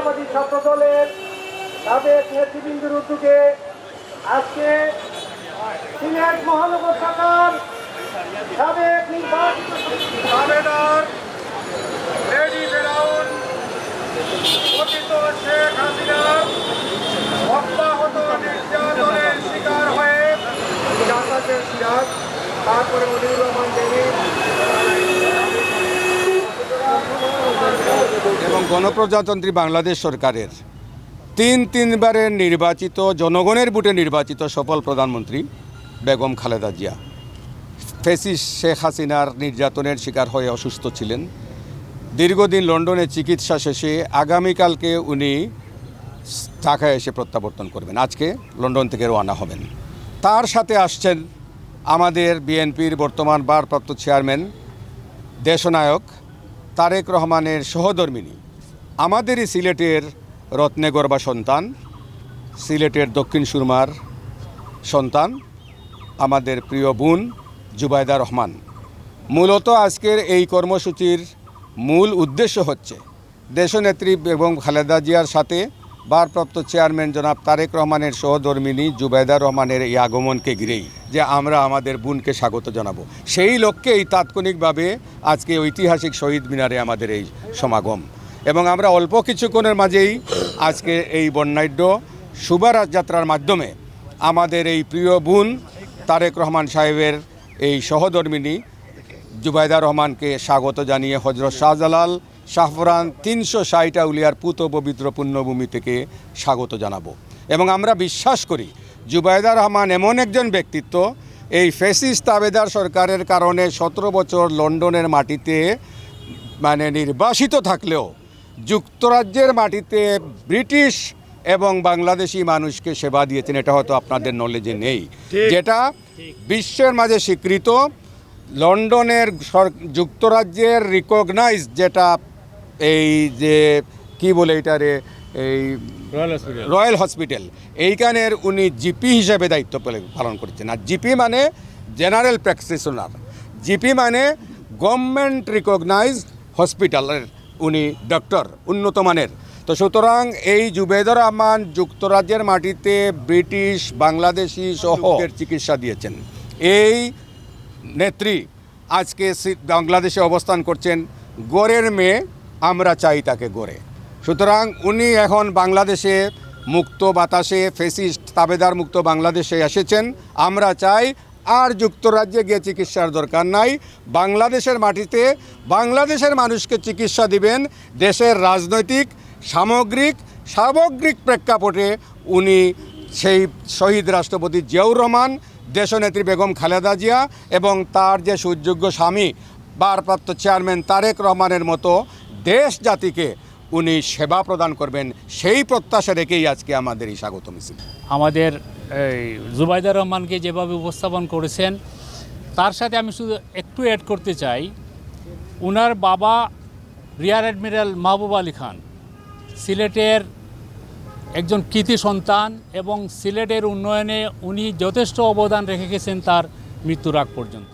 জাতীয়তাবাদী ছাত্র দলের সাবেক নেতৃবৃন্দের উদ্যোগে আজকে সিলেট মহানগর শাখার সাবেক নির্বাচিত আবেদন লেডি ফেরাউন কথিত শেখ হাসিনার অব্যাহত নির্যাতনের শিকার হয়ে জান্নাতের সিরাজ, তারপরে মনিরুর রহমান জহির এবং গণপ্রজাতন্ত্রী বাংলাদেশ সরকারের তিনবারের নির্বাচিত জনগণের ভোটে নির্বাচিত সফল প্রধানমন্ত্রী বেগম খালেদা জিয়া ফ্যাসিস্ট শেখ হাসিনার নির্যাতনের শিকার হয়ে অসুস্থ ছিলেন। দীর্ঘদিন লন্ডনে চিকিৎসা শেষে আগামীকালকে উনি ঢাকায় এসে প্রত্যাবর্তন করবেন। আজকে লন্ডন থেকে রওনা হবেন। তার সাথে আসছেন আমাদের বিএনপির বর্তমান ভারপ্রাপ্ত চেয়ারম্যান দেশনায়ক তারেক রহমানের সহধর্মিণী, আমাদেরই সিলেটের রত্নেগর্বা সন্তান, সিলেটের দক্ষিণ সুরমার সন্তান, আমাদের প্রিয় বোন জুবাইদা রহমান। মূলত আজকের এই কর্মসূচির মূল উদ্দেশ্য হচ্ছে দেশনেত্রী বেগম খালেদা জিয়ার সাথে ভারপ্রাপ্ত চেয়ারম্যান জনাব তারেক রহমানের সহধর্মিণী জুবাইদা রহমানের এই আগমনকে ঘিরেই যে আমরা আমাদের বোনকে স্বাগত জানাবো, সেই লক্ষ্যেই তাৎক্ষণিকভাবে আজকে ঐতিহাসিক শহীদ মিনারে আমাদের এই সমাগম। এবং আমরা অল্প কিছুক্ষণের মাঝেই আজকে এই বর্ণাঢ্য শুভারাত যাত্রার মাধ্যমে আমাদের এই প্রিয় বোন তারেক রহমান সাহেবের এই সহধর্মিণী জুবাইদা রহমানকে স্বাগত জানিয়ে হজরত শাহজালাল শাহফরান 360 আউলিয়ার পুত পবিত্র পুণ্যভূমি থেকে স্বাগত জানাবো। এবং আমরা বিশ্বাস করি জুবাইদা রহমান এমন একজন ব্যক্তিত্ব, এই ফ্যাসিস্ট তাবেদার সরকারের কারণে 17 বছর লন্ডনের মাটিতে নির্বাসিত থাকলেও যুক্তরাজ্যের মাটিতে ব্রিটিশ এবং বাংলাদেশি মানুষকে সেবা দিয়েছেন। এটা হয়তো আপনাদের নলেজে নেই, যেটা বিশ্বের মাঝে স্বীকৃত। লন্ডনের যুক্তরাজ্যের রিকগনাইজ যেটা এই যে কি বলে এটারে এই রয়্যাল হসপিটাল, এইখানের উনি জিপি হিসেবে দায়িত্ব পালন করছেন। আর জিপি মানে জেনারেল প্র্যাকটিশনার, জিপি মানে গভর্নমেন্ট রিকগনাইজড হসপিটালের উনি ডক্টর, উন্নত মানের। তো সুতরাং এই জুবাইদা রহমান যুক্তরাজ্যের মাটিতে ব্রিটিশ বাংলাদেশি সহ চিকিৎসা দিয়েছেন। এই নেত্রী আজকে বাংলাদেশে অবস্থান করছেন। গড়ের মেয়ে, আমরা চাই তাকে গড়ে। সুতরাং উনি এখন বাংলাদেশে মুক্ত বাতাসে ফ্যাসিস্ট তাবেদার মুক্ত বাংলাদেশে এসেছেন। আমরা চাই আর যুক্তরাজ্যে গিয়ে চিকিৎসার দরকার নাই, বাংলাদেশের মাটিতে বাংলাদেশের মানুষকে চিকিৎসা দিবেন। দেশের রাজনৈতিক সামগ্রিক প্রেক্ষাপটে উনি সেই শহীদ রাষ্ট্রপতি জিয়াউর রহমান, দেশনেত্রী বেগম খালেদা জিয়া এবং তার যে সুযোগ্য স্বামী ভারপ্রাপ্ত চেয়ারম্যান তারেক রহমানের মতো দেশ জাতিকে উনি সেবা প্রদান করবেন, সেই প্রত্যাশা রেখেই আজকে আমাদের এই স্বাগত মিছিল। আমাদের জুবাইদা রহমানকে যেভাবে উপস্থাপন করেছেন, তার সাথে আমি শুধু একটু অ্যাড করতে চাই, ওনার বাবা রিয়ার অ্যাডমিরাল মাহবুব আলী খান সিলেটের একজন কৃতি সন্তান এবং সিলেটের উন্নয়নে উনি যথেষ্ট অবদান রেখে গেছেন তার মৃত্যুর আগ পর্যন্ত।